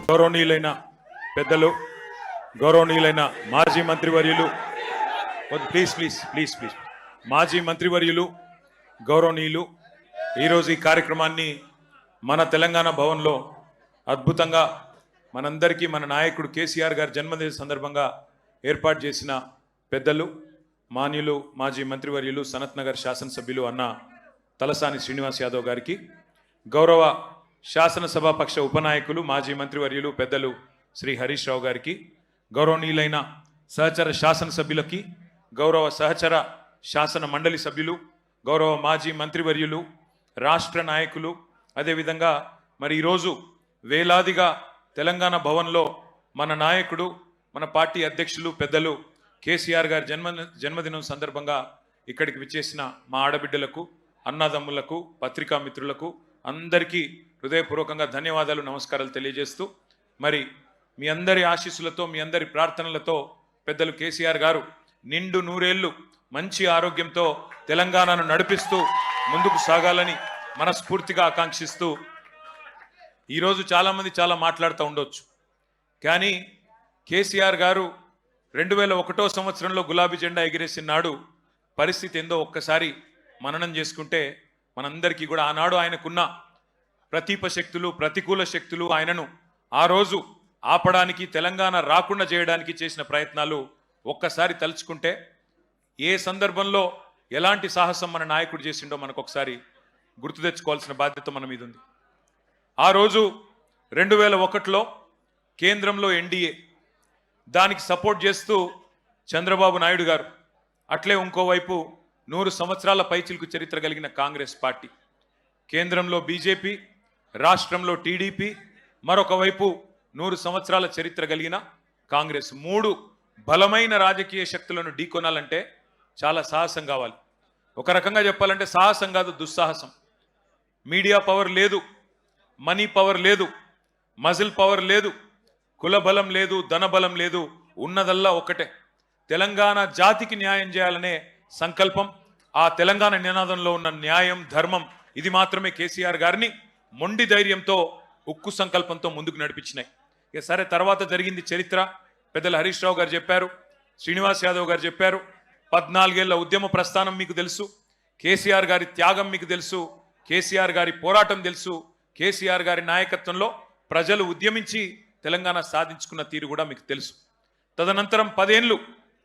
గౌరవనీయులైన పెద్దలు, గౌరవనీయులైన మాజీ మంత్రివర్యులు, ప్లీజ్ ప్లీజ్ ప్లీజ్ ప్లీజ్ మాజీ మంత్రివర్యులు, గౌరవనీయులు, ఈరోజు ఈ కార్యక్రమాన్ని మన తెలంగాణ భవన్లో అద్భుతంగా మనందరికీ మన నాయకుడు కేసీఆర్ గారి జన్మదిన సందర్భంగా ఏర్పాటు చేసిన పెద్దలు, మాన్యులు, మాజీ మంత్రివర్యులు, సనత్ నగర్ శాసనసభ్యులు అన్న తలసాని శ్రీనివాస్ యాదవ్ గారికి, గౌరవ శాసనసభాపక్ష ఉపనాయకులు, మాజీ మంత్రివర్యులు, పెద్దలు శ్రీ హరీష్ రావు గారికి, గౌరవనీయులైన సహచర శాసనసభ్యులకి, గౌరవ సహచర శాసన మండలి సభ్యులు, గౌరవ మాజీ మంత్రివర్యులు, రాష్ట్ర నాయకులు, అదేవిధంగా మరి ఈరోజు వేలాదిగా తెలంగాణ భవన్లో మన నాయకుడు, మన పార్టీ అధ్యక్షులు, పెద్దలు కేసీఆర్ గారి జన్మదినం సందర్భంగా ఇక్కడికి విచ్చేసిన మా ఆడబిడ్డలకు, అన్నదమ్ములకు, పత్రికా మిత్రులకు అందరికీ హృదయపూర్వకంగా ధన్యవాదాలు, నమస్కారాలు తెలియజేస్తూ, మరి మీ అందరి ఆశీస్సులతో, మీ అందరి ప్రార్థనలతో పెద్దలు కేసీఆర్ గారు నిండు నూరేళ్లు మంచి ఆరోగ్యంతో తెలంగాణను నడిపిస్తూ ముందుకు సాగాలని మనస్ఫూర్తిగా ఆకాంక్షిస్తూ, ఈరోజు చాలామంది చాలా మాట్లాడుతూ ఉండొచ్చు, కానీ కేసీఆర్ గారు 2001 సంవత్సరంలో గులాబీ జెండా ఎగిరేసిన నాడు పరిస్థితి ఏందో ఒక్కసారి మననం చేసుకుంటే మనందరికీ కూడా ఆనాడు ఆయనకున్న ప్రతీప శక్తులు, ప్రతికూల శక్తులు, ఆయనను ఆ రోజు ఆపడానికి, తెలంగాణ రాకుండా చేయడానికి చేసిన ప్రయత్నాలు ఒక్కసారి తలుచుకుంటే ఏ సందర్భంలో ఎలాంటి సాహసం మన నాయకుడు చేసిండో మనకు ఒకసారి గుర్తు తెచ్చుకోవాల్సిన బాధ్యత మన మీద ఉంది. ఆ రోజు 2001లో కేంద్రంలో ఎన్డీఏ, దానికి సపోర్ట్ చేస్తూ చంద్రబాబు నాయుడు గారు, అట్లే ఇంకోవైపు 100 సంవత్సరాల పైచిలుకు చరిత్ర కలిగిన కాంగ్రెస్ పార్టీ, కేంద్రంలో బీజేపీ, రాష్ట్రంలో టీడీపీ, మరొక వైపు 100 సంవత్సరాల చరిత్ర కలిగిన కాంగ్రెస్, 3 బలమైన రాజకీయ శక్తులను ఢీకొనాలంటే చాలా సాహసం కావాలి. ఒక రకంగా చెప్పాలంటే సాహసం కాదు, దుస్సాహసం. మీడియా పవర్ లేదు, మనీ పవర్ లేదు, మజిల్ పవర్ లేదు, కుల బలం లేదు, ధన బలం లేదు, ఉన్నదల్లా ఒక్కటే తెలంగాణ జాతికి న్యాయం చేయాలనే సంకల్పం. ఆ తెలంగాణ నినాదంలో ఉన్న న్యాయం, ధర్మం, ఇది మాత్రమే కేసీఆర్ గారిని మొండి ధైర్యంతో, ఉక్కు సంకల్పంతో ముందుకు నడిపించినాయి. ఇక సరే, తర్వాత జరిగింది చరిత్ర. పెద్దలు హరీష్ రావు గారు చెప్పారు, శ్రీనివాస్ యాదవ్ గారు చెప్పారు. 14 ఏళ్ల ఉద్యమ ప్రస్థానం మీకు తెలుసు, కేసీఆర్ గారి త్యాగం మీకు తెలుసు, కేసీఆర్ గారి పోరాటం తెలుసు, కేసీఆర్ గారి నాయకత్వంలో ప్రజలు ఉద్యమించి తెలంగాణ సాధించుకున్న తీరు కూడా మీకు తెలుసు. తదనంతరం 10 ఏళ్ళు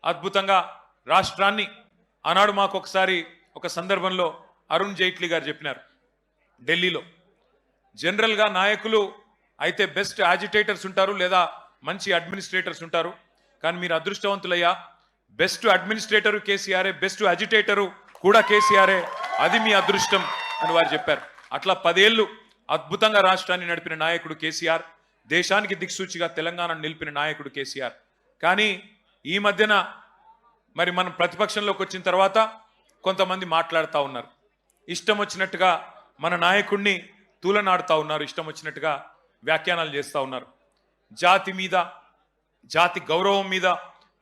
అద్భుతంగా రాష్ట్రాన్ని, ఆనాడు మాకు ఒకసారి ఒక సందర్భంలో అరుణ్ జైట్లీ గారు చెప్పినారు, ఢిల్లీలో జనరల్గా నాయకులు అయితే బెస్ట్ యాజిటేటర్స్ ఉంటారు, లేదా మంచి అడ్మినిస్ట్రేటర్స్ ఉంటారు, కానీ మీరు అదృష్టవంతులయ్యా, బెస్ట్ అడ్మినిస్ట్రేటరు కేసీఆరే, బెస్ట్ అజిటేటరు కూడా కేసీఆరే, అది మీ అదృష్టం అని వారు చెప్పారు. అట్లా 10 ఏళ్ళు అద్భుతంగా రాష్ట్రాన్ని నడిపిన నాయకుడు కేసీఆర్, దేశానికి దిక్సూచిగా తెలంగాణను నిలిపిన నాయకుడు కేసీఆర్. కానీ ఈ మధ్యన మరి మనం ప్రతిపక్షంలోకి వచ్చిన తర్వాత కొంతమంది మాట్లాడుతూ ఉన్నారు, ఇష్టం వచ్చినట్టుగా మన నాయకుడిని తూలనాడుతూ ఉన్నారు, ఇష్టం వచ్చినట్టుగా వ్యాఖ్యానాలు చేస్తూ ఉన్నారు. జాతి మీద, జాతి గౌరవం మీద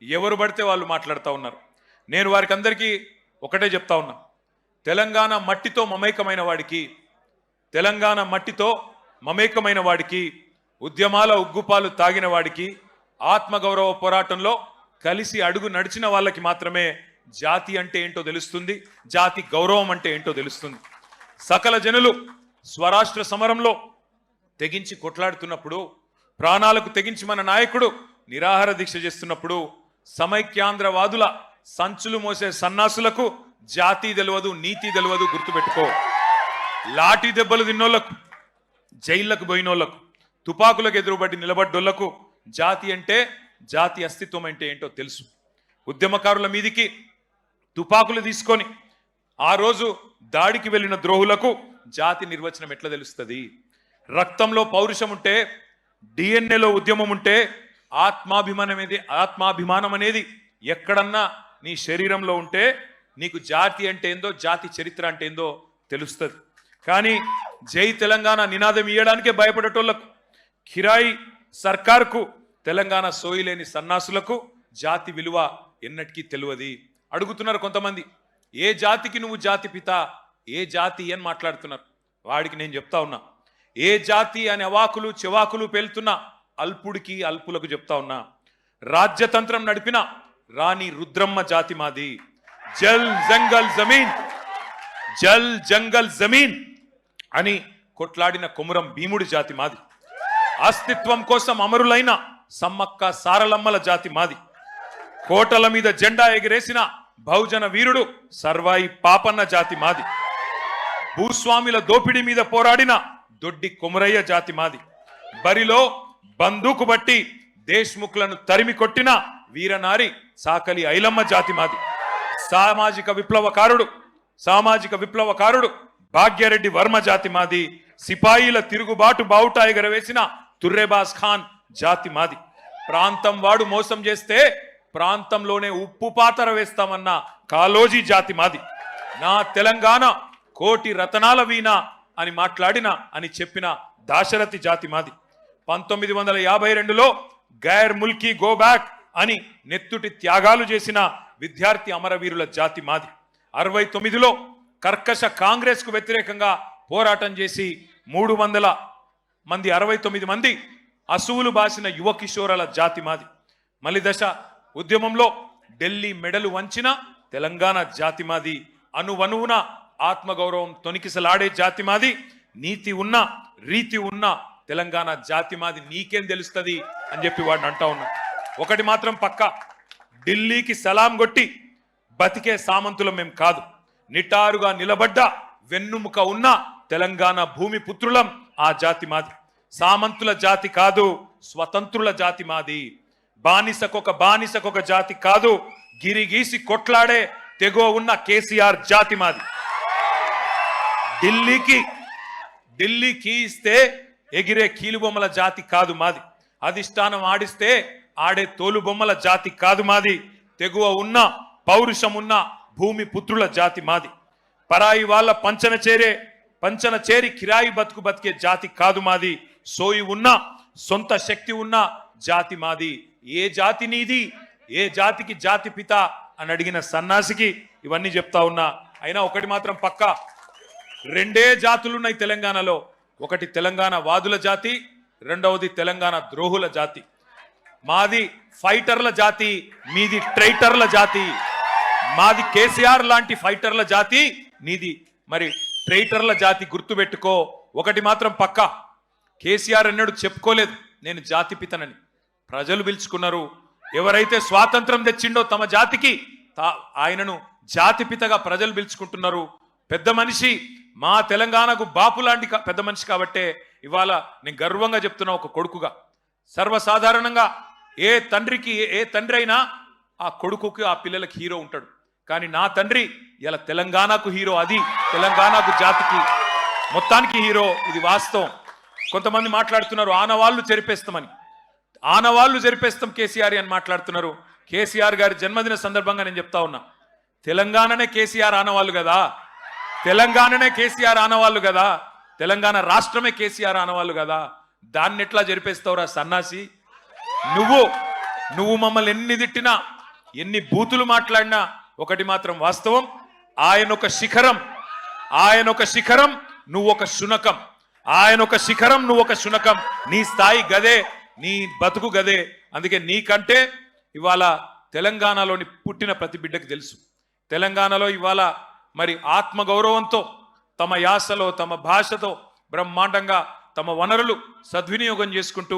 ఎవరు పడితే వాళ్ళు మాట్లాడుతూ ఉన్నారు. నేను వారికి అందరికీ ఒకటే చెప్తా ఉన్నా, తెలంగాణ మట్టితో మమేకమైన వాడికి, తెలంగాణ మట్టితో మమేకమైన వాడికి, ఉద్యమాల ఉగ్గుపాలు తాగిన వాడికి, ఆత్మగౌరవ పోరాటంలో కలిసి అడుగు నడిచిన వాళ్ళకి మాత్రమే జాతి అంటే ఏంటో తెలుస్తుంది, జాతి గౌరవం అంటే ఏంటో తెలుస్తుంది. సకల జనులు స్వరాష్ట్ర సమరంలో తెగించి కొట్లాడుతున్నప్పుడు, ప్రాణాలకు తెగించి మన నాయకుడు నిరాహార దీక్ష చేస్తున్నప్పుడు, సమైక్యాంధ్రవాదుల సంచులు మోసే సన్నాసులకు జాతి తెలియదు, నీతి తెలియదు, గుర్తుపెట్టుకో. లాఠీ దెబ్బలు తిన్నోళ్లకు, జైళ్లకు పోయినోళ్లకు, తుపాకులకు ఎదురుబడి నిలబడ్డోళ్లకు జాతి అంటే, జాతి అస్తిత్వం అంటే ఏంటో తెలుసు. ఉద్యమకారుల మీదికి తుపాకులు తీసుకొని ఆ రోజు దాడికి వెళ్ళిన ద్రోహులకు జాతి నిర్వచనం ఎట్లా తెలుస్తుంది? రక్తంలో పౌరుషం ఉంటే, డిఎన్ఏలో ఉద్యమం ఉంటే, ఆత్మాభిమానం అనేది ఎక్కడన్నా నీ శరీరంలో ఉంటే నీకు జాతి అంటే ఏందో, జాతి చరిత్ర అంటే ఏందో తెలుస్తుంది. కానీ జై తెలంగాణ నినాదం ఇయ్యడానికే భయపడేటోళ్లకు, కిరాయి సర్కార్కు, తెలంగాణ సోయిలేని సన్నాసులకు జాతి విలువ ఎన్నటికీ తెలియదు. అడుగుతున్నారు కొంతమంది, ఏ జాతికి నువ్వు జాతి పిత, ఏ జాతి అని మాట్లాడుతున్నారు. వాడికి నేను చెప్తా ఉన్నా, ఏ జాతి అని అవాకులు చెవాకులు పేలుతున్నా అల్పుడికి అల్పులకు చెప్తా ఉన్నా, రాజ్యతంత్రం నడిపిన రాణి రుద్రమ్మ జాతి మాది. జల్ జంగల్ జమీన్, జల్ జంగల్ జమీన్ అని కొట్లాడిన కొమురం భీముడి జాతి మాది. అస్తిత్వం కోసం అమరులైన సమ్మక్క సారలమ్మల జాతి మాది. కోటల మీద జెండా ఎగిరేసిన బహుజన వీరుడు సర్వాయి పాపన్న జాతి మాది. భూస్వాముల దోపిడీ మీద పోరాడిన దొడ్డి కొమురయ్య జాతి మాది. బరిలో బందూకు బట్టి దేశ్ముఖులను తరిమి కొట్టిన వీరనారి సాకలి ఐలమ్మ జాతి మాది. సామాజిక విప్లవకారుడు భాగ్యరెడ్డి వర్మ జాతి మాది. సిపాయిల తిరుగుబాటు బావుట ఎగరవేసిన తుర్రెబాస్ ఖాన్ జాతి మాది. ప్రాంతం వాడు మోసం చేస్తే ప్రాంతంలోనే ఉప్పు పాతర వేస్తామన్న కాలోజీ జాతి మాది. నా తెలంగాణ కోటి రతనాల వీణ అని మాట్లాడిన అని చెప్పిన దాశరథి జాతి మాది. 1952లో గైర్ ముల్కీ గో బ్యాక్ అని నెత్తుటి త్యాగాలు చేసిన విద్యార్థి అమరవీరుల జాతి మాది. 69లో కర్కశ కాంగ్రెస్ కు వ్యతిరేకంగా పోరాటం చేసి 300 మంది 69 మంది అసువులు బాసిన యువ కిషోరాల జాతి మాది. మలిదశ ఉద్యమంలో ఢిల్లీ మెడలు వంచిన తెలంగాణ జాతి మాది. అనువనువున ఆత్మగౌరవం తొనికిసలాడే జాతి మాది. నీతి ఉన్న రీతి ఉన్న తెలంగాణ జాతి మాది. నీకేం తెలుస్తుంది అని చెప్పి వాడిని అంటా ఉన్నా. ఒకటి మాత్రం పక్క, ఢిల్లీకి సలాం కొట్టి బతికే సామంతులం మేం కాదు. నిటారుగా నిలబడ్డ వెన్నుముక ఉన్న తెలంగాణ భూమి పుత్రులం ఆ జాతి మాది. సామంతుల జాతి కాదు, స్వతంత్రుల జాతి మాది. బానిసకొక జాతి కాదు, గిరిగీసి కొట్లాడే తెగో ఉన్న కేసీఆర్ జాతి మాది. ఢిల్లీకి ఇస్తే ఎగిరే కీలుబొమ్మల జాతి కాదు మాది. అధిష్టానం ఆడిస్తే ఆడే తోలుబొమ్మల జాతి కాదు మాది. తెగువ ఉన్న పౌరుషం ఉన్న భూమి పుత్రుల జాతి మాది. పరాయి వాళ్ళ పంచన చేరి కిరాయి బతికే జాతి కాదు మాది. సోయి ఉన్న సొంత శక్తి ఉన్న జాతి మాది. ఏ జాతి నీది, ఏ జాతికి జాతి పిత అని అడిగిన సన్నాసికి ఇవన్నీ చెప్తా ఉన్నా. అయినా ఒకటి మాత్రం పక్కా, రెండే జాతులున్నాయి తెలంగాణలో. ఒకటి తెలంగాణ వాదుల జాతి, రెండవది తెలంగాణ ద్రోహుల జాతి. మాది ఫైటర్ల జాతి, మీది ట్రైటర్ల జాతి. మాది కేసీఆర్ లాంటి ఫైటర్ల జాతి, నీది మరి ట్రైటర్ల జాతి. గుర్తుపెట్టుకో. ఒకటి మాత్రం పక్కా, కేసీఆర్ అన్నాడు చెప్పుకోలేదు నేను జాతి పితనని. ప్రజలు పిలుచుకున్నారు. ఎవరైతే స్వాతంత్రం తెచ్చిండో తమ జాతికి ఆయనను జాతి పితగా ప్రజలు పిలుచుకుంటున్నారు. పెద్ద మనిషి, మా తెలంగాణకు బాపు లాంటి పెద్ద మనిషి కాబట్టే ఇవాళ నేను గర్వంగా చెప్తున్నా. ఒక కొడుకుగా సర్వసాధారణంగా ఏ తండ్రి అయినా ఆ కొడుకుకి ఆ పిల్లలకి హీరో ఉంటాడు. కానీ నా తండ్రి ఇలా తెలంగాణకు హీరో. అది తెలంగాణకు జాతికి మొత్తానికి హీరో. ఇది వాస్తవం. కొంతమంది మాట్లాడుతున్నారు ఆనవాళ్ళు చెరిపేస్తామని. ఆనవాళ్ళు జరిపేస్తాం కేసీఆర్ అని మాట్లాడుతున్నారు. కేసీఆర్ గారి జన్మదిన సందర్భంగా నేను చెప్తా ఉన్నా, తెలంగాణనే కేసీఆర్ ఆనవాళ్ళు కదా, తెలంగాణనే కేసీఆర్ ఆనవాళ్ళు కదా, తెలంగాణ రాష్ట్రమే కేసీఆర్ ఆనవాళ్ళు కదా. దాన్ని ఎట్లా జరిపేస్తావురా సన్నాసి? నువ్వు మమ్మల్ని ఎన్ని తిట్టినా, ఎన్ని బూతులు మాట్లాడినా ఒకటి మాత్రం వాస్తవం, ఆయన ఒక శిఖరం, నువ్వు ఒక శునకం. ఆయన ఒక శిఖరం, నువ్వు ఒక శునకం. నీ స్థాయి గదే, నీ బతుకు గదే. అందుకే నీకంటే ఇవాళ తెలంగాణలోని పుట్టిన ప్రతి బిడ్డకు తెలుసు, తెలంగాణలో ఇవాళ మరి ఆత్మగౌరవంతో తమ యాసలో తమ భాషతో బ్రహ్మాండంగా తమ వనరులు సద్వినియోగం చేసుకుంటూ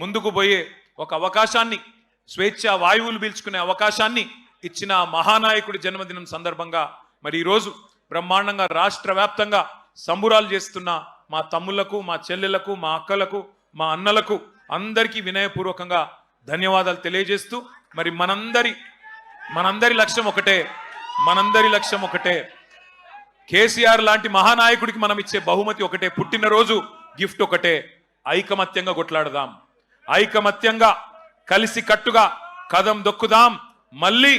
ముందుకు పోయే ఒక అవకాశాన్ని, స్వేచ్ఛా వాయువులు పీల్చుకునే అవకాశాన్ని ఇచ్చిన మహానాయకుడి జన్మదినం సందర్భంగా మరి ఈరోజు బ్రహ్మాండంగా రాష్ట్ర వ్యాప్తంగా సంబురాలు చేస్తున్న మా తమ్ముళ్లకు, మా చెల్లెళ్లకు, మా అక్కలకు, మా అన్నలకు అందరికీ వినయపూర్వకంగా ధన్యవాదాలు తెలియజేస్తూ మరి మనందరి లక్ష్యం ఒకటే, కేసీఆర్ లాంటి మహానాయకుడికి మనం ఇచ్చే బహుమతి ఒకటే, పుట్టినరోజు గిఫ్ట్ ఒకటే. ఐకమత్యంగా కొట్లాడదాం, ఐకమత్యంగా కలిసి కట్టుగా కదం దొక్కుదాం. మళ్ళీ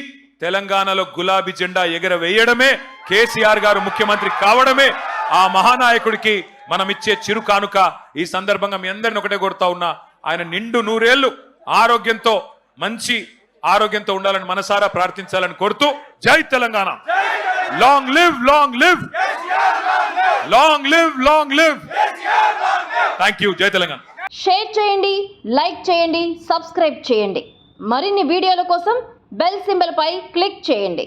తెలంగాణలో గులాబీ జెండా ఎగరవేయడమే, కేసీఆర్ గారు ముఖ్యమంత్రి కావడమే ఆ మహానాయకుడికి మనం ఇచ్చే చిరు కానుక. ఈ సందర్భంగా మీ అందరిని ఒకటే కోరుతా ఉన్నా, ఆయన నిండు 100 ఏళ్లు మంచి ఆరోగ్యంతో ఉండాలని మనసారా ప్రార్థించాలని కోరుతూ, జై Telangana, long live, long live, long live, long live. Thank you. జై తెలంగాణ. షేర్ చేయండి, లైక్ చేయండి, సబ్స్క్రైబ్ చేయండి. మరిన్ని వీడియోల కోసం బెల్ సింబల్ పై క్లిక్ చేయండి.